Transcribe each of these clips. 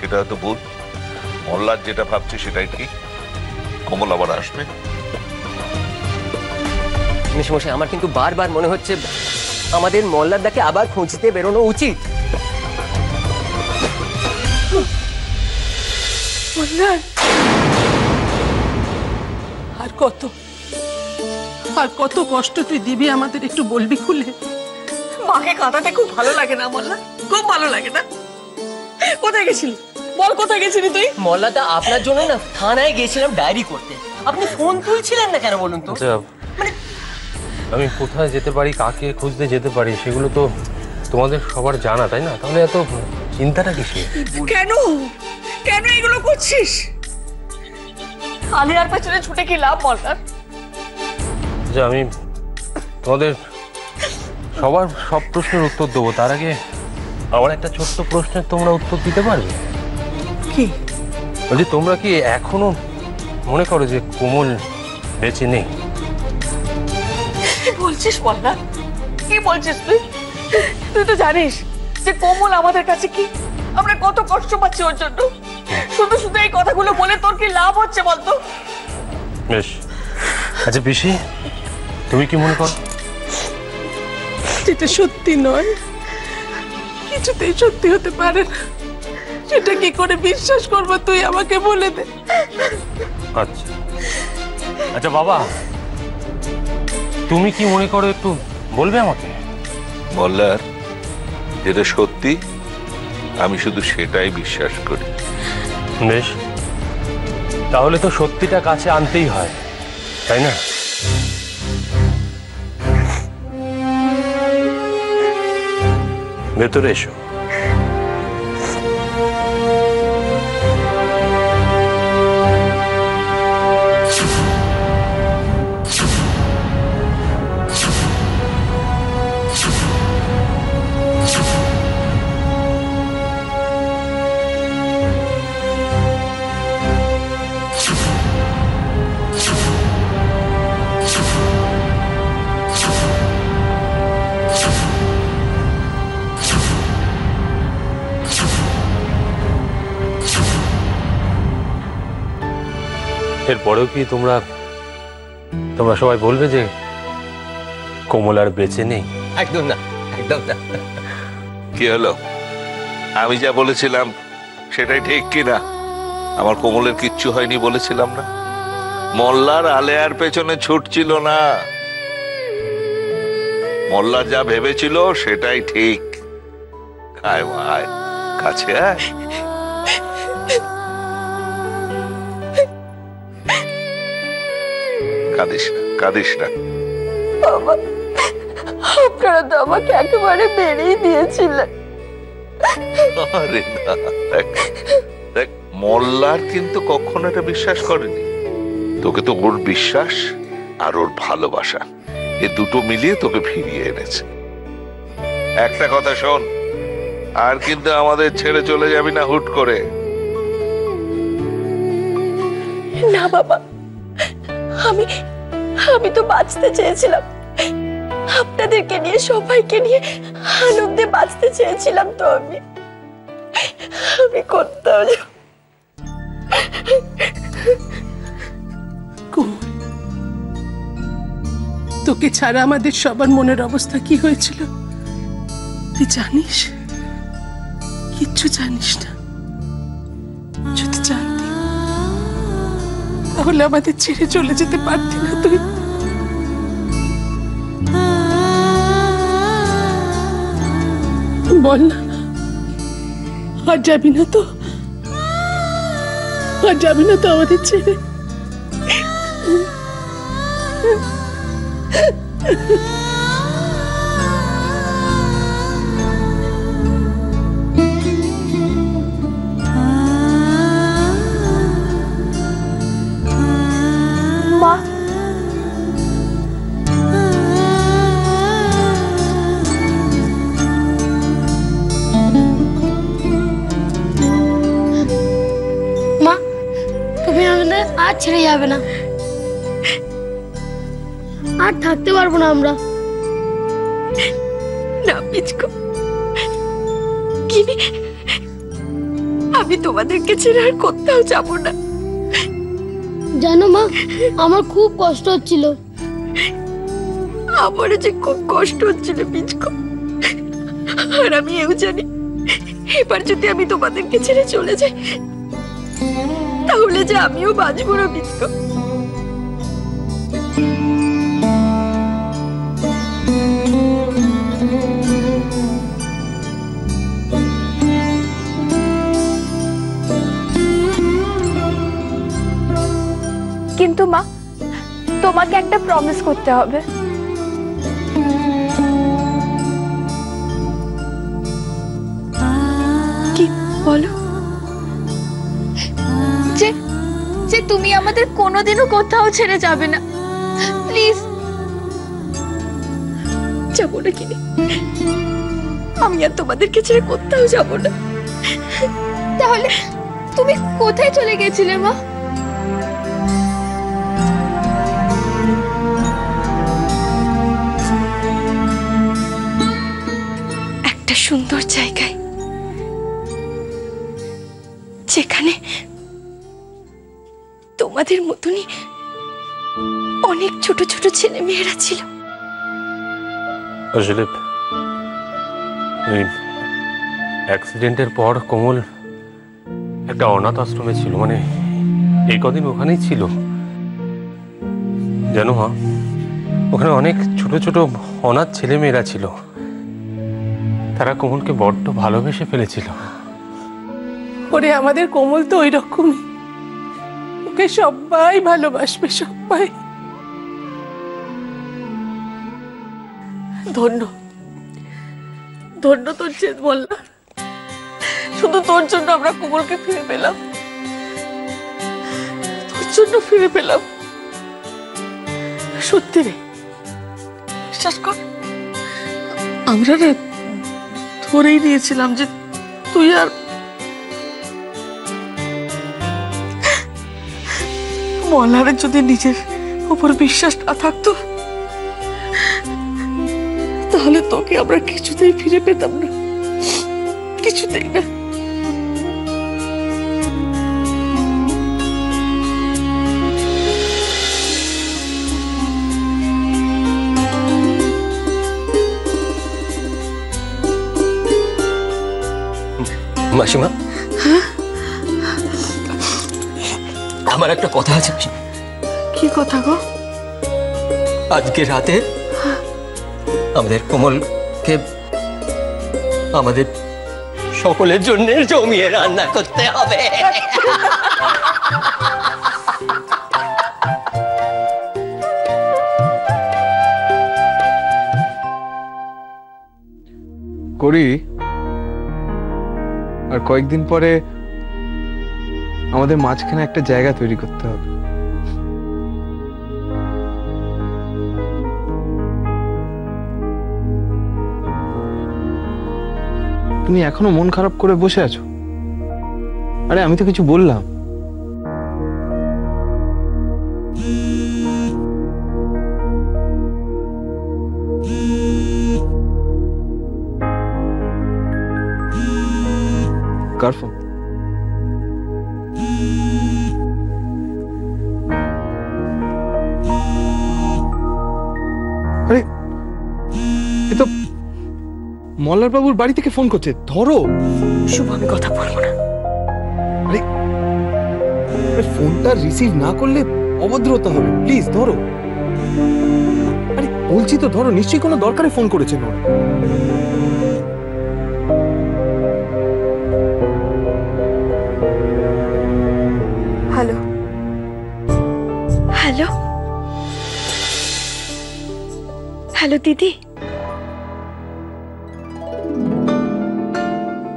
সেটা হয়তো ভুল। মোল্লার যেটা ভাবছে সেটাই ঠিক। কমল আবার আসবে। মেশমশাই, আমার কিন্তু বারবার মনে হচ্ছে আমাদের মোল্লারদাকে আবার খুঁজতে বেরোনো উচিত। আর কত কষ্ট তুই দিবি আমাদের, একটু বলবি খুলে? মাকে কাঁদাতে খুব ভালো লাগে না মোল্লা, খুব ভালো লাগে না। কোথায় গেছিলি বল, কোথায় গেছিলি তুই? মোল্লাদা, আপনার জন্য না থানায় গেছিলাম ডায়েরি করতে। আপনি ফোন তুলছিলেন না কেন বলুন তো? আমি কোথায় যেতে পারি, কাকে খুঁজতে যেতে পারি, সেগুলো তো তোমাদের সবার জানা, তাই না? তাহলে এত চিন্তাটা কিসের? কেন কেন এগুলো করছিস? আলিয়ার পেছনে ছুটে কি লাভ মোল্লার? আমি তোমাদের সবার সব প্রশ্নের উত্তর দেবো, তার আগে আমার একটা ছোট্ট প্রশ্নের তোমরা উত্তর দিতে পারবে? কি বলছি, তোমরা কি এখনো মনে করো যে কোমল বেঁচে নেই? কি বলছিস মোল্লা, কি বলছিস তুই? তুই তো জানিস যে কোমল আমাদের কাছে কি, আমরা কত কষ্ট পাচ্ছি ওর জন্য। শুধু শুধু এই কথাগুলো বলে তোর কি লাভ হচ্ছে বলতো? বেশ, আচ্ছা পিসি, তুমি কি মনে করো? যেটা সত্যি নয়, কিছুতেই সত্যি হতে পারে না, সেটা কি করে বিশ্বাস করবো তুই আমাকে বলে দে। আচ্ছা আচ্ছা বাবা, তুমি কি মনে করো একটু বলবে আমাকে? মোল্লার যেটা সত্যি আমি শুধু সেটাই বিশ্বাস করি। বেশ, তাহলে তো সত্যিটা কাছে আনতেই হয়, তাই না? ভেতরে এসো। এরপরেও কি তোমরা সবাই বলবে যে কোমল আর বেঁচে নেই? একদম না, একদম না। কি হলো, আমি যা বলেছিলাম সেটাই ঠিক কিনা? আমার কোমলের কিচ্ছু হয়নি বলেছিলাম না? মোল্লার আলেয়ার পেছনে ছুটছিল না। মোল্লা যা ভেবেছিল সেটাই ঠিক। আয় আয়, কাছে আয়। কাঁদিস না, কাঁদিস না। বাবা, আপনারা তো আমাকে একেবারে বেরিয়ে দিয়েছিলেন। আরে না, দেখ মোল্লার কিন্তু কখনো এটা বিশ্বাস করেনি। তোকে তো ওর বিশ্বাস আর ওর ভালোবাসা, এ দুটো মিলিয়ে তোকে ফিরিয়ে এনেছে। একটা কথা শোন, আর কিন্তু আমাদের ছেড়ে চলে যাবি না হুট করে। না বাবা, আমি তো বাঁচতে চেয়েছিলাম, আপনাদেরকে নিয়ে, সবাইকে নিয়ে আনন্দে বাঁচতে চেয়েছিলাম। তো আমি করতাম। তোকে ছাড়া আমাদের সবার মনের অবস্থা কি হয়েছিল তুই জানিস? কিচ্ছু জানিস না। যদি জানতি তাহলে আমাদের ছেড়ে চলে যেতে পারতি না তুই। বল না, আর যাবি না তো? আর যাবি না তো আমাদের ছেড়ে? মা, তুমি আমাদের আর ছেড়ে যাবে না, আর থাকতে পারবো না আমরা। না পিচকু, আমি তোমাদেরকে ছেড়ে আর কোথাও যাব না। জানো মা, আমার খুব কষ্ট হচ্ছিল। আমার যে খুব কষ্ট হচ্ছিল মিচকো, আর আমি এও জানি এবার যদি আমি তোমাদেরকে ছেড়ে চলে যাই তাহলে যে আমিও বাঁচবো না মিচকো। কিন্তু মা, তোমাকে একটা প্রমিস করতে হবে। কি বলো? যে যে তুমি আমাদের কোনোদিনও কোথাও ছেড়ে যাবে না, প্লিজ। যাবো না কিনে, আমি আর তোমাদেরকে ছেড়ে কোথাও যাবো না। তাহলে তুমি কোথায় চলে গেছিলে মা? একটা সুন্দর জায়গায়, যেখানে তোমাদের মতনই অনেক ছোট ছোট ছেলে মেয়েরা ছিল। আসলে অ্যাক্সিডেন্টের পর কোমল একটা অনাথ আশ্রমে ছিল, মানে এই কদিন ওখানেই ছিল। জানো মা, ওখানে অনেক ছোট ছোট অনাথ ছেলে মেয়েরা ছিল, তারা কোমলকে বড্ড ভালোবেসে ফেলেছিল। ওরে আমাদের কোমল তো ওই রকমই, ওকে সবাই ভালোবাসবে, সবাই। ধন্য ধন্য তোর চেত বললাম, শুধু তোর জন্য আমরা কোমলকে ফিরে পেলাম, তোর জন্য ফিরে পেলাম। সত্যি রে, বিশ্বাস কর, আমরা না ধরেই নিয়েছিলাম যে তুই আর মল্লারের যদি নিজের উপর বিশ্বাস না থাকতো তাহলে তোকে আমরা কিছুতেই ফিরে পেতাম না, কিছুতেই না। মাসিমা, আমার একটা কথা আছে। কি কথা গো? আজকে রাতে আমাদের কোমলকে আমাদের সকলের জন্য জমিয়ে রান্না করতে হবে। করি। আর কয়েকদিন পরে আমাদের মাঝখানে একটা জায়গা তৈরি করতে হবে। তুমি এখনো মন খারাপ করে বসে আছো? আরে আমি তো কিছু বললাম। কার ফোন? আরে এ তো মল্লার বাবুর বাড়ি থেকে ফোন করছে, ধরো। শুভ, আমি কথা বলবো না। আরে ফোনটা রিসিভ না করলে অভদ্রতা হবে, প্লিজ ধরো। আরে বলছি তো ধরো, নিশ্চয়ই কোনো দরকারে ফোন করেছে ওরা। হ্যালো হ্যালো হ্যালো দিদি,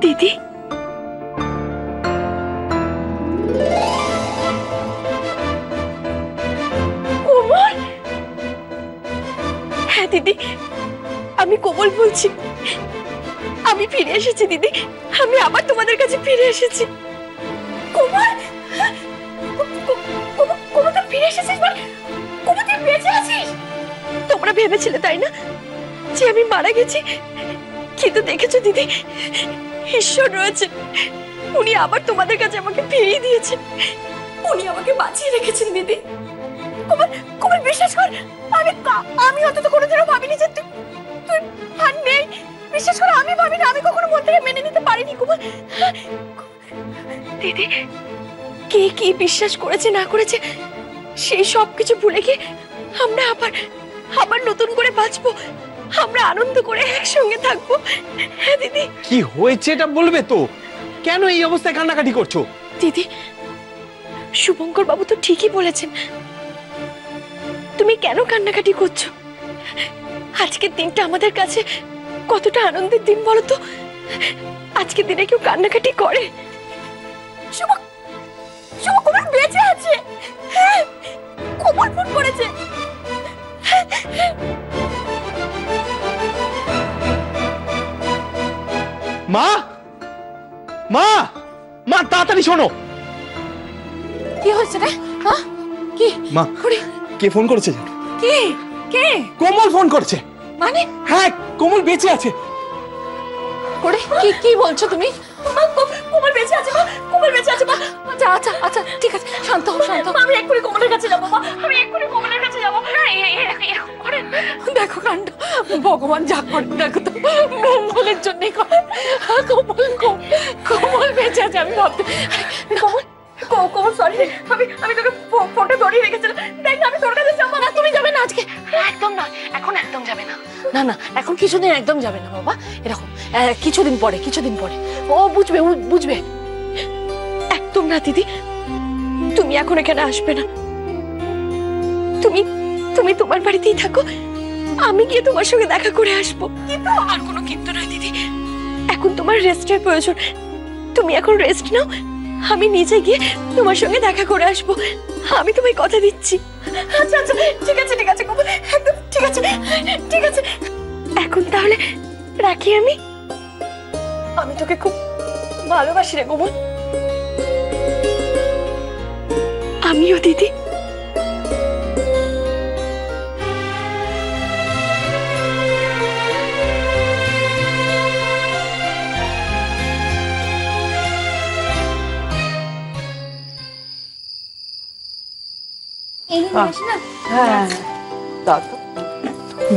দিদি কোমল? হ্যাঁ দিদি, আমি কোমল বলছি। আমি ফিরে এসেছি দিদি, আমি আবার তোমাদের কাছে ফিরে এসেছি। কোমল, কোমল তুই ফিরে এসেছিস? কোমল তুই বেঁচে আছিস? তোমরা ভেবেছিলে তাই না যে আমি মারা গেছি, কিন্তু দেখেছো দিদি, ঈশ্বর রয়েছে, উনি আবার তোমাদের কাছে আমাকে ফিরিয়ে দিয়েছেন। উনি আমাকে বাঁচিয়ে রেখেছেন দিদি। কুমার, কুমার বিশ্বাস কর, আমি অন্তত কোনোদিনও ভাবিনি যে তুই আর নেই। বিশ্বাস কর, আমি ভাবিনি, আমি কখনো মন থেকে মেনে নিতে পারিনি কুমার। দিদি কে কি বিশ্বাস করেছে না করেছে সেই সব কিছু ভুলে গিয়ে আমরা আবার নতুন করে বাঁচবো, আমরা আনন্দ করে একসঙ্গে থাকবো। হ্যাঁ দিদি। কি হয়েছে এটা বলবে তো? কেন এই অবস্থায় কান্নাকাটি করছো? দিদি, শুভঙ্কর বাবু তো ঠিকই বলেছেন। তুমি কেন কান্নাকাটি করছো? আজকের দিনটা আমাদের কাছে কতটা আনন্দের দিন বলো তো। আজকের দিনে কেউ কান্নাকাটি করে? কুমার বেঁচে আছে। হ্যাঁ, কুমার ফোন করেছে। মা, মা, মা তাড়াতাড়ি শোনো। কি হয়েছে রে? হ্যাঁ কি? মা, কে ফোন করেছে? কে কে? কোমল ফোন করেছে। মানে? হ্যাঁ, কোমল বেঁচে আছে। করে কি কি বলছো তুমি? কুমার বেঁচে আছে মা, কুমার বেঁচে আছে মা। আচ্ছা আচ্ছা আচ্ছা ঠিক আছে, শান্ত হও শান্ত হও। আমি এক্ষুনি কোমলের কাছে যাবো মা, আমি এক্ষুনি কোমলের কাছে যাবো। দেখো কাণ্ড, ভগবান যা করে দেখো তো মঙ্গলের জন্যই করে। কোমল বেঁচে আছে আমি ভাবতে। কোমল সরি, আমি তোকে ফোনটা ধরিয়ে রেখেছিলাম। দেখ না, আমি তোর কাছে যাবো না। তুমি যাবে না আজকে? একদম না, এখন একদম যাবে না। না না, এখন কিছুদিন একদম যাবে না বাবা। এরকম কিছুদিন পরে ও বুঝবে, বুঝবে। একদম না দিদি, তুমি এখন এখানে আসবে না। তুমি তোমার বাড়িতেই থাকো, আমি গিয়ে তোমার সঙ্গে দেখা করে আসবো। কিন্তু আর কোনো কিন্তু নয় দিদি, এখন তোমার রেস্টের প্রয়োজন। তুমি এখন রেস্ট নাও, আমি নিজে গিয়ে তোমার সঙ্গে দেখা করে আসবো। আমি তোমায় কথা দিচ্ছি। আচ্ছা আচ্ছা ঠিক আছে ঠিক আছে কুমুদ, একদম ঠিক আছে ঠিক আছে। এখন তাহলে রাখি। আমি তোকে খুব ভালোবাসি রে কুমুদ। আমিও দিদি।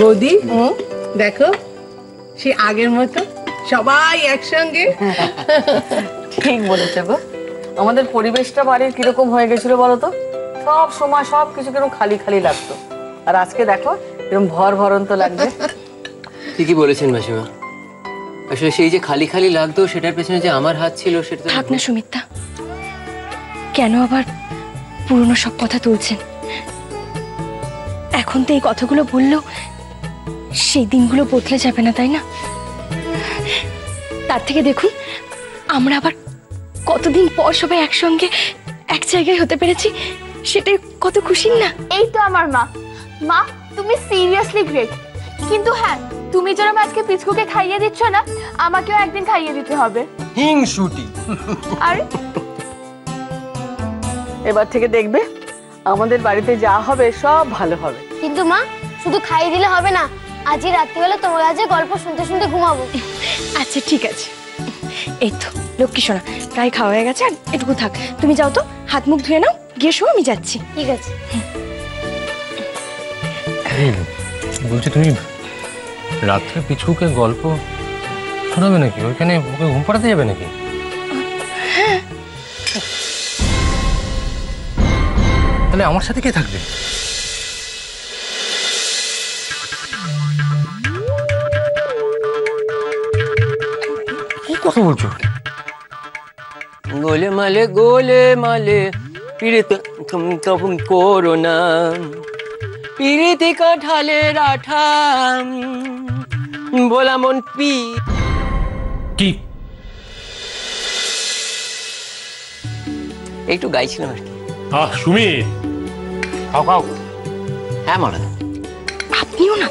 বৌদি দেখো, সে আগের মতো সবাই একসঙ্গে। ঠিক বলেছে গো, আমাদের পরিবেশটা বাড়ির কিরকম হয়ে গেছিল বলতো? সব সময় সব কিছু কিরকম খালি খালি লাগতো, আর আজকে দেখো এরকম ভরন্ত লাগছে। ঠিকই বলেছেন মাসিমা। আসলে সেই যে খালি খালি লাগতো সেটার পেছনে যে আমার হাত ছিল সেটা থাক না সুমিত্রা, কেন আবার পুরনো সব কথা তুলছেন? এখন তো এই কথাগুলো বললেও সেই দিনগুলো বদলে যাবে না, তাই না? তার থেকে দেখুন আমরা আবার কতদিন পর সবাই একসঙ্গে এক জায়গায় হতে পেরেছি, সেটাই কত খুশির না? এই তো আমার মা। মা, তুমি সিরিয়াসলি গ্রেট। কিন্তু হ্যাঁ, তুমি যেরকম আজকে পিচকুকে খাইয়ে দিচ্ছ না, আমাকেও একদিন খাইয়ে দিতে হবে। হিংসুটি। আরে এবার থেকে দেখবে আমাদের বাড়িতে যা হবে সব ভালো হবে। কিন্তু মা, শুধু খাইয়ে দিলে হবে না, আজই রাত্রিবেলা তোমার কাছে গল্প শুনতে শুনতে ঘুমাবো। আচ্ছা ঠিক আছে। এই তো লক্ষ্মী সোনা, প্রায় খাওয়া হয়ে গেছে, আর এটুকু থাক। তুমি যাও তো, হাত মুখ ধুয়ে নাও, গিয়ে শো, আমি যাচ্ছি। ঠিক আছে। বলছি তুমি রাত্রে পিছুকে গল্প শোনাবে নাকি? ওইখানে ওকে ঘুম পাড়াতে যাবে নাকি? তাহলে আমার সাথে কে থাকবে? কি কথা বলছো? গোলে মালে পিড়িতে তখন করো না, পিড়িতে কাঁঠালের আঠা বলা মন কি একটু গাইছিলাম আর কি। সুমিত, খাও খাও। হ্যাঁ মারা, আপনিও না?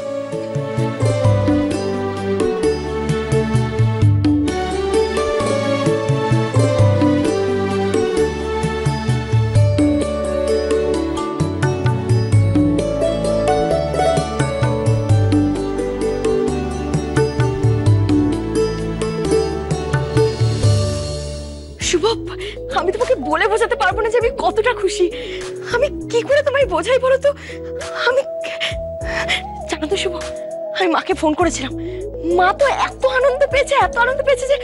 বলে বোঝাতে পারবো না যে আমি কতটা খুশি। আমি কি করে তোমায় বোঝাই বলো তো? আমি জানো তো শুভ, আমি মাকে ফোন করেছিলাম। মা তো এত আনন্দ পেয়েছে যে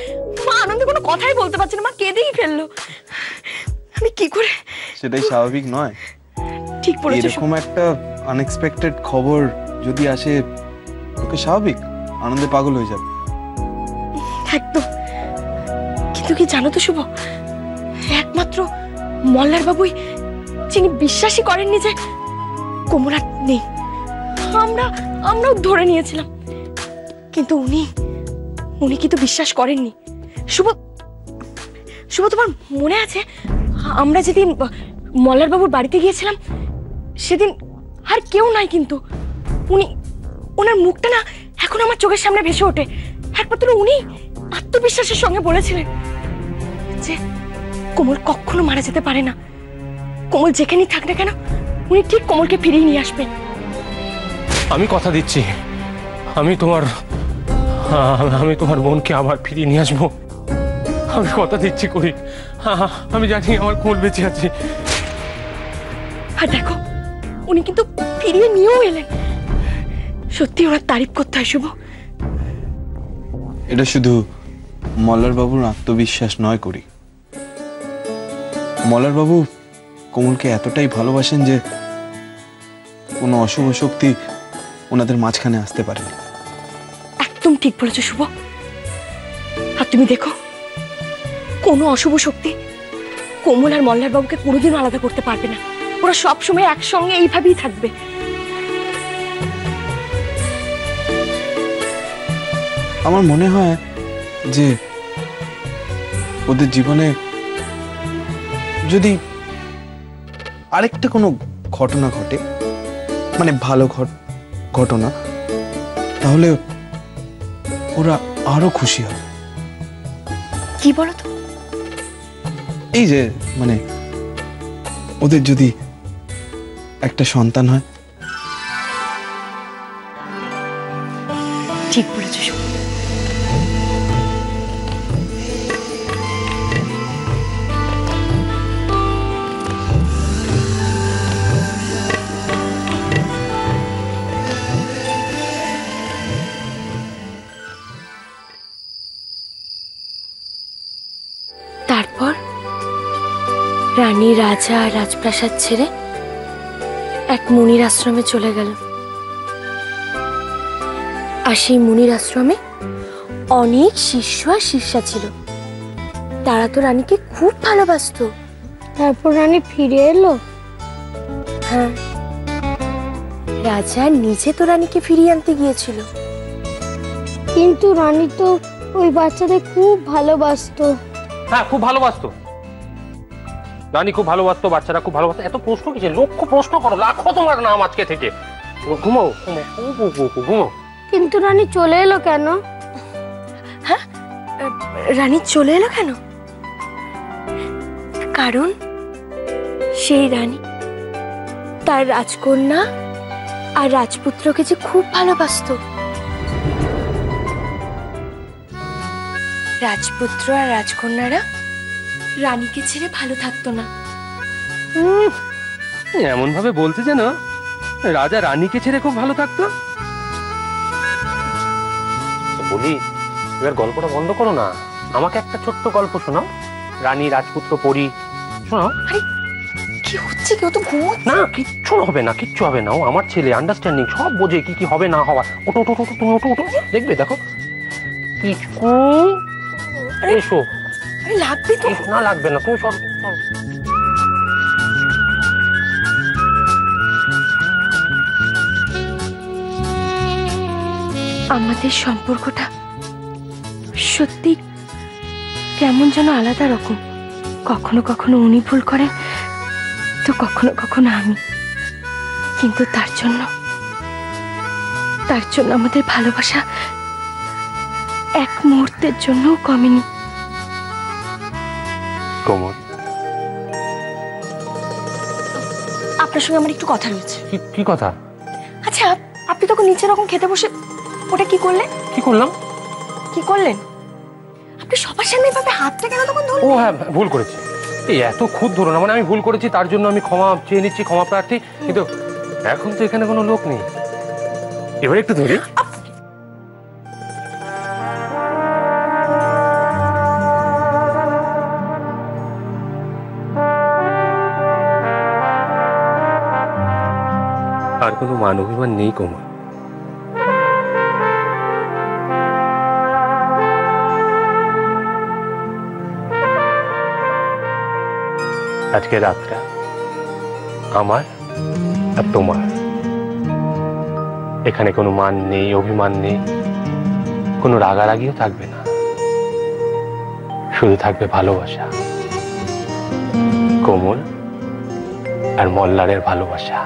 মা আনন্দে কোনো কথাই বলতে পারছে না, মা কেঁদেই ফেললো। আমি কি করে? সেটাই স্বাভাবিক নয়? ঠিক বলেছো। এরকম একটা আনএক্সপেক্টেড খবর যদি আসে, ওকে স্বাভাবিক আনন্দে পাগল হয়ে যাবে। একদম। কিন্তু কি জানো তো শুভ, একমাত্র মল্লার বাবুই যিনি বিশ্বাসই করেননি যে কমলা নেই। আমরাও ধরে নিয়েছিলাম, কিন্তু উনি কিন্তু বিশ্বাস করেননি। শুভ, তোমার মনে আছে আমরা যেদিন মল্লার বাবুর বাড়িতে গিয়েছিলাম, সেদিন আর কেউ নাই, কিন্তু ওনার মুখটা না এখন আমার চোখের সামনে ভেসে ওঠে। একমাত্র উনি আত্মবিশ্বাসের সঙ্গে বলেছিলেন যে কোমল কখনো মারা যেতে পারে না, কোমল যেখানেই থাক না কেন উনি ঠিক কোমলকে ফিরিয়ে নিয়ে আসবেন। আমি কথা দিচ্ছি, আমি তোমার বোনকে আবার ফিরিয়ে নিয়ে আসবো। আমি কথা দিচ্ছি করি, আমি জানি আমার কোমল বেঁচে আছে। আর দেখো, উনি কিন্তু ফিরিয়ে নিয়েও এলেন। সত্যি ওনার তারিফ করতে হয় শুভ। এটা শুধু মল্লার বাবুর আত্মবিশ্বাস নয় করি, মল্লার বাবু কোমলকে এতটাই ভালোবাসেন যে কোনো অশুভ শক্তি ওনাদের মাঝখানে আসতে পারেনি। একদম ঠিক বলেছো শুভ। আর তুমি দেখো, কোনো অশুভ শক্তি কোমল আর মল্লার বাবুকে কোনোদিন আলাদা করতে পারবে না। ওরা সবসময় একসঙ্গে এইভাবেই থাকবে। আমার মনে হয় যে ওদের জীবনে যদি আরেকটা কোনো ঘটনা ঘটে, মানে ভালো ঘটনা, তাহলে ওরা আরো খুশি হবে। কি বলো তো? এই যে মানে ওদের যদি একটা সন্তান হয়। ঠিক বলেছো শুভ। তারপর রানী রাজা রাজপ্রাসাদ ছেড়ে এক মুনির আশ্রমে চলে গেল। আর সেই মুনির আশ্রমে অনেক শিষ্য আর শিষ্যা ছিল। তারা তো রানীকে খুব ভালোবাসতো। তারপর রানী ফিরে এলো। হ্যাঁ, রাজা নিজে তো রানীকে ফিরিয়ে আনতে গিয়েছিল। কিন্তু রানী তো ওই বাচ্চাদের খুব ভালোবাসতো। হ্যাঁ, খুব ভালোবাসতো, রানী খুব ভালোবাসতো, বাচ্চারা খুব ভালোবাসতো। এত প্রশ্ন কিসে? লক্ষ প্রশ্ন করো, লাখো তোমার নাম আজকে থেকে। ঘুমাও ঘুমাও। কিন্তু রানী চলে এলো কেন? হ্যাঁ, রানী চলে এলো কেন? কারণ সেই রানী তার রাজকন্যা আর রাজপুত্রকে যে খুব ভালোবাসতো। রাজপুত্র আর রাজকন্যারা রানীকে ছেড়ে ভালো থাকতো না। এমন ভাবে বলতে যেন রাজা রানীকে ছেড়ে খুব ভালো থাকতো। বলি, এবার গল্পটা বন্ধ করো না, আমাকে একটা ছোট্ট গল্প শোনাও। রানী, রাজপুত্র, পরী, শোনাও। আরে কি হচ্ছে? কেউ তো ঘুমো না, কিচ্ছু হবে না, কিচ্ছু হবে না। ও আমার ছেলে, আন্ডারস্ট্যান্ডিং, সব বোঝে কি কি হবে না হওয়া। ওটো ওটো ওটো, তুমি ওটো ওটো, দেখবে, দেখো। কিচ্ছু, এসো। আরে লাগবে তো। না, লাগবে না, তুমি সব। আমাদের সম্পর্কটা সত্যি কেমন যেন আলাদা রকম। কখনো কখনো উনি ভুল করেন, তো কখনো কখনো আমি। কিন্তু তার জন্য আমাদের ভালোবাসা এক মুহূর্তের জন্যও কমেনি। কোমল, আপনার সঙ্গে আমার একটু কথা রয়েছে। কি কথা? আচ্ছা, আপনি তখন নিচে রকম খেতে বসে ওটা কি করলেন? কি করলাম? কি করলেন? আপনি সবার সামনে এভাবে হাতটা কেন তখন ধরলেন? ও হ্যাঁ, ভুল করেছি। এই এত খুদ ধরো না, মানে আমি ভুল করেছি তার জন্য আমি ক্ষমা চেয়ে নিচ্ছি, ক্ষমা প্রার্থী, কিন্তু এখন তো এখানে কোনো লোক নেই। এবার একটু ধরি। আর কোনো মান অভিমান নেই কোমল। আজকে রাতটা আমার আর তোমার, এখানে কোনো মান নেই, অভিমান নেই, কোনো রাগারাগিও থাকবে না, শুধু থাকবে ভালোবাসা, কোমল আর মল্লারের ভালোবাসা।